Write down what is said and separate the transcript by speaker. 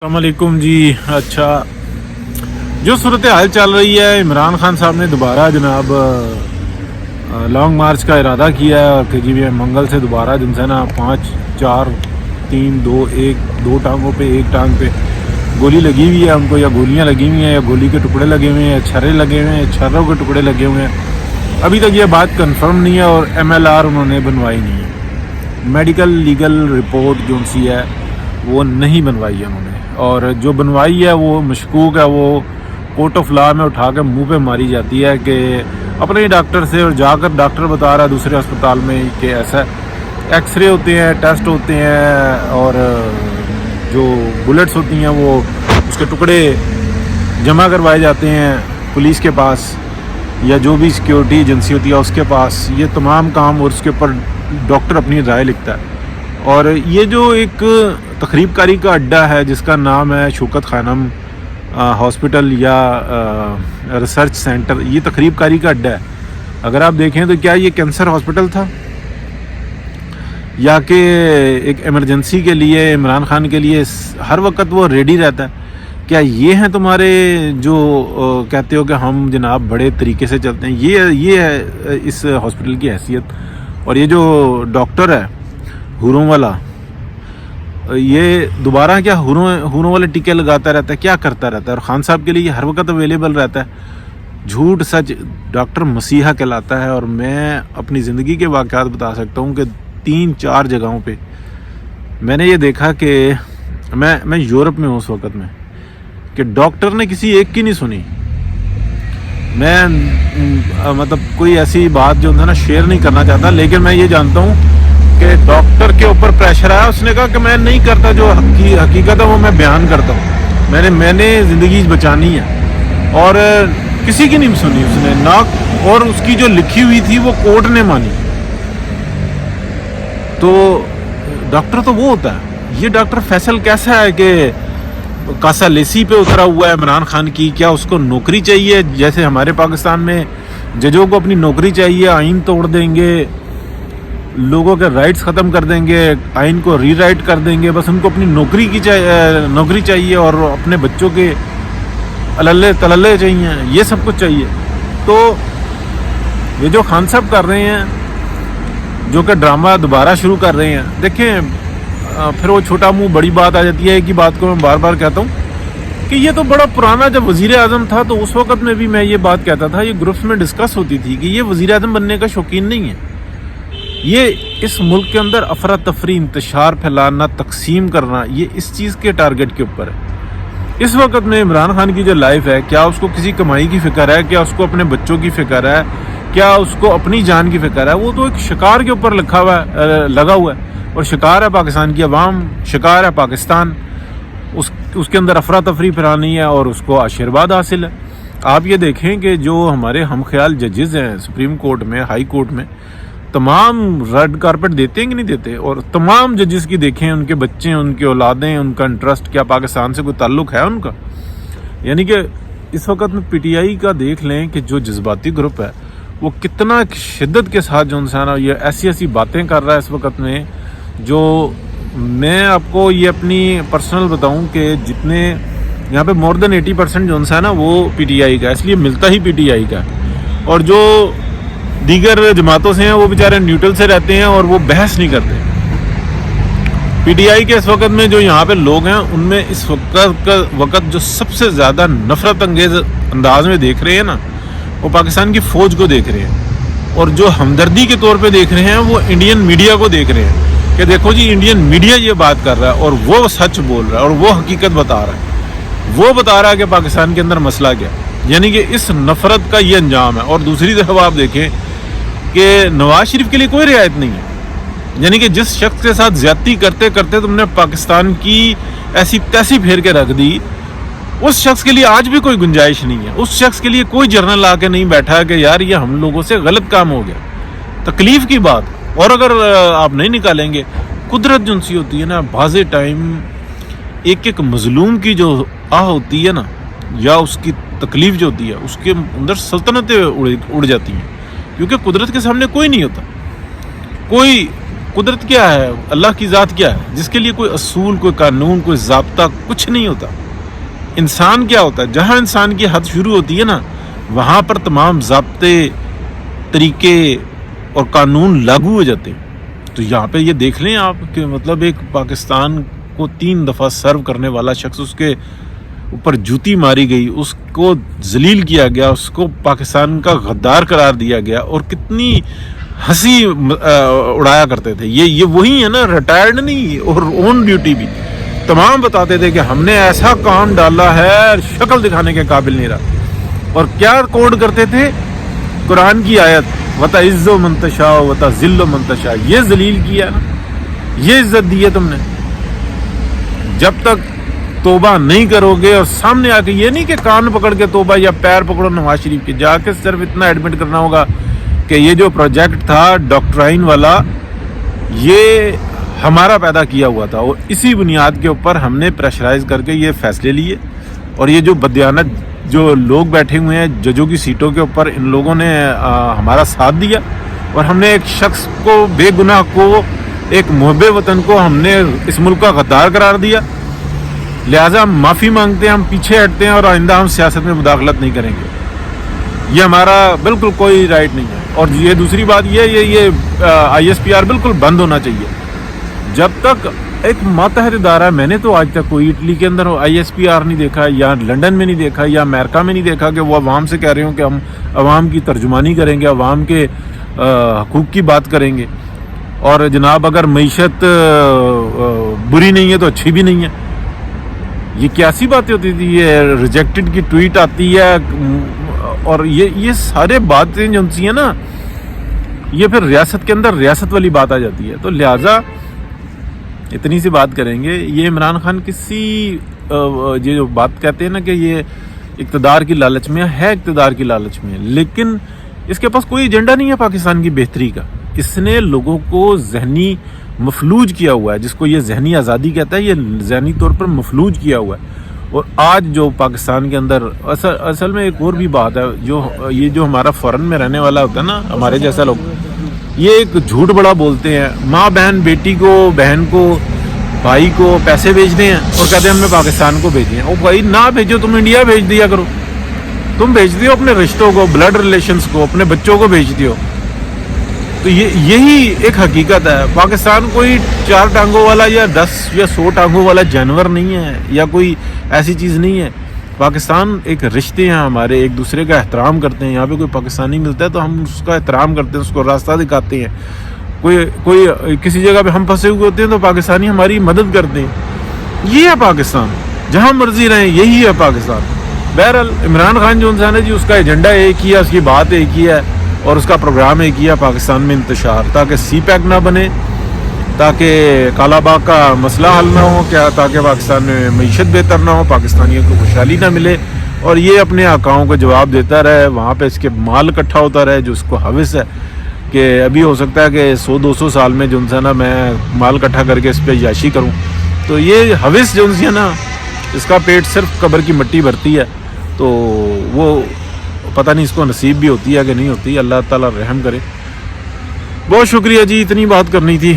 Speaker 1: अस्सलाम वालेकुम जी। अच्छा, जो सूरत हाल चल रही है, इमरान खान साहब ने दोबारा जनाब लॉन्ग मार्च का इरादा किया है और KGB मंगल से दोबारा जिनसे ना 5 4 3 2 1 2 टांगों पे एक टांग पे गोली लगी हुई है उनको, या गोलियां लगी हुई हैं, या गोली के टुकड़े लगे हुए हैं, या छर्रे लगे हुए हैं, छर्रों के टुकड़े लगे हुए हैं। अभी तक ये बात कंफर्म नहीं है और MLR उन्होंने बनवाई नहीं है। मेडिकल लीगल रिपोर्ट जो सी है वो नहीं बनवाई है उन्होंने, और जो बनवाई है वो मशकूक है, वो कोर्ट ऑफ लॉ में उठा के मुंह पे मारी जाती है कि अपने ही डॉक्टर से, और जाकर डॉक्टर बता रहा है दूसरे अस्पताल में कि ऐसा एक्सरे होते हैं, टेस्ट होते हैं, और जो बुलेट्स होती हैं वो उसके टुकड़े जमा करवाए जाते हैं पुलिस के पास या जो भी सिक्योरिटी एजेंसी होती है उसके पास। ये तमाम काम और उसके ऊपर डॉक्टर अपनी राय लिखता है। और ये जो एक तकरीब कारी का अड्डा है जिसका नाम है शौकत खानम हॉस्पिटल या रिसर्च सेंटर, ये तकरीब कारी का अड्डा है। अगर आप देखें तो क्या ये कैंसर हॉस्पिटल था या कि एक इमरजेंसी के लिए इमरान खान के लिए हर वक्त वो रेडी रहता है? क्या ये हैं तुम्हारे जो कहते हो कि हम जनाब बड़े तरीके से चलते हैं? ये है इस हॉस्पिटल की हैसियत। और ये जो डॉक्टर है हुरों वाला, ये दोबारा क्या हुरों वाले टीके लगाता रहता है, क्या करता रहता है? और खान साहब के लिए ये हर वक्त अवेलेबल रहता है। झूठ सच डॉक्टर मसीहा कहलाता है। और मैं अपनी ज़िंदगी के वाक़यात बता सकता हूँ कि 3-4 जगहों पे मैंने ये देखा कि मैं यूरोप में हूँ उस वक़्त में, कि डॉक्टर ने किसी एक की नहीं सुनी। मैं मतलब कोई ऐसी बात जो है ना शेयर नहीं करना चाहता, लेकिन मैं ये जानता हूँ कि डॉक्टर के ऊपर प्रेशर आया, उसने कहा कि मैं नहीं करता, जो हकीकत है वो मैं बयान करता हूँ, मैंने ज़िंदगी बचानी है। और किसी की नहीं सुनी उसने ना, और उसकी जो लिखी हुई थी वो कोर्ट ने मानी। तो डॉक्टर तो वो होता है। ये डॉक्टर फैसल कैसा है कि कासा लेसी पे उतरा हुआ है इमरान खान की? क्या उसको नौकरी चाहिए? जैसे हमारे पाकिस्तान में जजों को अपनी नौकरी चाहिए, आइन तोड़ देंगे, लोगों के राइट्स ख़त्म कर देंगे, आइन को रीराइट कर देंगे, बस उनको अपनी नौकरी चाहिए और अपने बच्चों के अल्ले तलल्ले चाहिए, ये सब कुछ चाहिए। तो ये जो खान साहब कर रहे हैं, जो कि ड्रामा दोबारा शुरू कर रहे हैं, देखें फिर वो छोटा मुंह बड़ी बात आ जाती है। एक ही बात को मैं बार बार कहता हूँ कि ये तो बड़ा पुराना, जब वज़ीर आज़म था तो उस वक़्त में भी मैं ये बात कहता था, ये ग्रुप्स में डिस्कस होती थी कि ये वज़ीर आज़म बनने का शौकीन नहीं है। ये इस मुल्क के अंदर अफरा तफरी, इंतशार फैलाना, तकसीम करना, ये इस चीज़ के टारगेट के ऊपर है। इस वक्त में इमरान खान की जो लाइफ है, क्या उसको किसी कमाई की फ़िक्र है? क्या उसको अपने बच्चों की फ़िक्र है? क्या उसको अपनी जान की फ़िक्र है? वो तो एक शिकार के ऊपर लगा हुआ है। और शिकार है पाकिस्तान की अवाम, शिकार है पाकिस्तान। उसके अंदर अफरा तफरी फैलानी है और उसको आशीर्वाद हासिल है। आप ये देखें कि जो हमारे हम ख्याल जजेज़ हैं सुप्रीम कोर्ट में, हाई कोर्ट में, तमाम रेड कारपेट देते हैं कि नहीं देते? और तमाम जजेस की देखें, उनके बच्चे, उनकी औलादें, उनका इंटरेस्ट, क्या पाकिस्तान से कोई ताल्लुक़ है उनका? यानी कि इस वक्त में PTI का देख लें कि जो जज्बाती ग्रुप है वो कितना शिद्दत के साथ जो इंसान ये ऐसी बातें कर रहा है इस वक्त में, जो मैं आपको ये अपनी पर्सनल बताऊं कि जितने यहाँ पे मोर देन 80% जो है ना वो PTI का, इसलिए मिलता ही PTI का। और जो दीगर जमातों से हैं वो बेचारे न्यूट्रल से रहते हैं और वो बहस नहीं करते। PTI के इस वक्त में जो यहाँ पे लोग हैं, उनमें इस वक्त जो सबसे ज़्यादा नफरत अंगेज अंदाज में देख रहे हैं ना, वो पाकिस्तान की फ़ौज को देख रहे हैं। और जो हमदर्दी के तौर पे देख रहे हैं वो इंडियन मीडिया को देख रहे हैं कि देखो जी, इंडियन मीडिया ये बात कर रहा है और वो सच बोल रहा है और वो हकीकत बता रहा है, वो बता रहा है कि पाकिस्तान के अंदर मसला क्या। यानी कि इस नफरत का ये अंजाम है। और दूसरी तरफ आप देखें कि नवाज शरीफ के लिए कोई रियायत नहीं है। यानी कि जिस शख्स के साथ ज्यादती करते करते तुमने पाकिस्तान की ऐसी तैसी फेर के रख दी, उस शख्स के लिए आज भी कोई गुंजाइश नहीं है। उस शख्स के लिए कोई जर्नल आके नहीं बैठा कि यार ये हम लोगों से गलत काम हो गया। तकलीफ की बात। और अगर आप नहीं निकालेंगे, कुदरत जो सी होती है ना, बाज़े टाइम एक मजलूम की जो आह होती है ना, या उसकी तकलीफ जो होती है, उसके अंदर सल्तनतें उड़ जाती हैं, क्योंकि कुदरत के सामने कोई नहीं होता। कोई قدرت کیا ہے, اللہ کی ذات کیا ہے, جس کے لیے کوئی اصول, کوئی قانون, کوئی ضابطہ کچھ نہیں ہوتا. انسان کیا ہوتا ہے, جہاں انسان کی حد شروع ہوتی ہے نا, وہاں پر تمام ضابطے, طریقے اور قانون لاگو ہو جاتے ہیں. تو یہاں پہ یہ دیکھ لیں آپ کہ مطلب ایک پاکستان کو 3 دفعہ سرو کرنے والا شخص, اس کے اوپر جوتی ماری گئی, اس کو ذلیل کیا گیا, اس کو پاکستان کا غدار قرار دیا گیا, اور کتنی ہنسی اڑایا کرتے تھے. یہ وہی ہے نا, ریٹائرڈ نہیں اور اون ڈیوٹی بھی, تمام بتاتے تھے کہ ہم نے ایسا کام ڈالا ہے شکل دکھانے کے قابل نہیں رہا. اور کیا کوڈ کرتے تھے, قرآن کی آیت وَتَعِزُّ مَن تَشَاءُ وَتَذِلُّ مَن تَشَاءُ, یہ ذلیل کیا نا, یہ عزت دی ہے تم نے. جب تک توبہ نہیں کرو گے, اور سامنے آ کے, یہ نہیں کہ کان پکڑ کے توبہ یا پیر پکڑو نواز شریف کے, جا کے صرف اتنا ایڈمٹ کرنا ہوگا کہ یہ جو پروجیکٹ تھا ڈاکٹرائن والا, یہ ہمارا پیدا کیا ہوا تھا, اور اسی بنیاد کے اوپر ہم نے پریشرائز کر کے یہ فیصلے لیے. اور یہ جو بدیانت جو لوگ بیٹھے ہوئے ہیں ججوں کی سیٹوں کے اوپر, ان لوگوں نے ہمارا ساتھ دیا, اور ہم نے ایک شخص کو, بے گناہ کو, ایک محب وطن کو ہم نے اس ملک کا غدار قرار دیا. لہٰذا ہم معافی مانگتے ہیں, ہم پیچھے ہٹتے ہیں, اور آئندہ ہم سیاست میں مداخلت نہیں کریں گے. یہ ہمارا بالکل کوئی رائٹ نہیں ہے. اور یہ دوسری بات یہ ISPR بالکل بند ہونا چاہیے. جب تک ایک ماتحت ادارہ ہے, میں نے تو آج تک کوئی اٹلی کے اندر ISPR نہیں دیکھا, یا لنڈن میں نہیں دیکھا, یا امریکہ میں نہیں دیکھا کہ وہ عوام سے کہہ رہے ہوں کہ ہم عوام کی ترجمانی کریں گے, عوام کے حقوق کی بات کریں گے, اور جناب اگر معیشت بری نہیں ہے تو اچھی بھی نہیں ہے. یہ کیسی باتیں ہوتی تھی, یہ ریجیکٹڈ کی ٹویٹ آتی ہے, اور یہ سارے باتیں جو ہیں نا, یہ پھر ریاست کے اندر ریاست والی بات آ جاتی ہے. تو لہٰذا اتنی سی بات کریں گے. یہ عمران خان کسی یہ جو بات کہتے ہیں نا کہ یہ اقتدار کی لالچ میں ہے, اقتدار کی لالچ میں, لیکن اس کے پاس کوئی ایجنڈا نہیں ہے پاکستان کی بہتری کا. اس نے لوگوں کو ذہنی مفلوج کیا ہوا ہے, جس کو یہ ذہنی آزادی کہتا ہے, یہ ذہنی طور پر مفلوج کیا ہوا ہے. اور آج جو پاکستان کے اندر اصل میں ایک اور بھی بات ہے, جو ہمارا فورن میں رہنے والا ہوتا ہے نا, ہمارے جیسا لوگ, یہ ایک جھوٹ بڑا بولتے ہیں. ماں بہن بیٹی کو, بہن کو, بھائی کو پیسے بھیجتے ہیں اور کہتے ہیں ہم نے پاکستان کو بھیجے ہیں. او بھائی نہ بھیجو, تم انڈیا بھیج دیا کرو. تم بھیجتے ہو اپنے رشتوں کو, بلڈ ریلیشنز کو, اپنے بچوں کو بھیجتے ہو. تو یہی ایک حقیقت ہے. پاکستان کوئی 4 ٹانگوں والا یا 10 یا 100 ٹانگوں والا جانور نہیں ہے, یا کوئی ایسی چیز نہیں ہے. پاکستان ایک رشتے ہیں ہمارے, ایک دوسرے کا احترام کرتے ہیں. یہاں پہ کوئی پاکستانی ملتا ہے تو ہم اس کا احترام کرتے ہیں, اس کو راستہ دکھاتے ہیں. کوئی کسی جگہ پہ ہم پھنسے ہوئے ہوتے ہیں تو پاکستانی ہماری مدد کرتے ہیں. یہ ہے پاکستان, جہاں مرضی رہیں, یہی ہے پاکستان. بہرحال عمران خان جو انسان ہے جی, اس کا ایجنڈا ایک ہی ہے, اس کی بات ایک ہی ہے, اور اس کا پروگرام ایک ہی ہے, پاکستان میں انتشار, تاکہ سی پیک نہ بنے, تاکہ کالا باغ کا مسئلہ حل نہ ہو, تاکہ پاکستان میں معیشت بہتر نہ ہو, پاکستانیوں کو خوشحالی نہ ملے, اور یہ اپنے آقاؤں کو جواب دیتا رہے, وہاں پہ اس کے مال اکٹھا ہوتا رہے, جو اس کو حوث ہے کہ ابھی ہو سکتا ہے کہ 100-200 سال میں جو ہے نا میں مال اکٹھا کر کے اس پہ عیاشی کروں. تو یہ حوث جو ہے نا, اس کا پیٹ صرف قبر کی مٹی بھرتی ہے. تو وہ پتہ نہیں اس کو نصیب بھی ہوتی ہے کہ نہیں ہوتی. اللہ تعالیٰ رحم کرے. بہت شکریہ جی, اتنی بات کرنی تھی.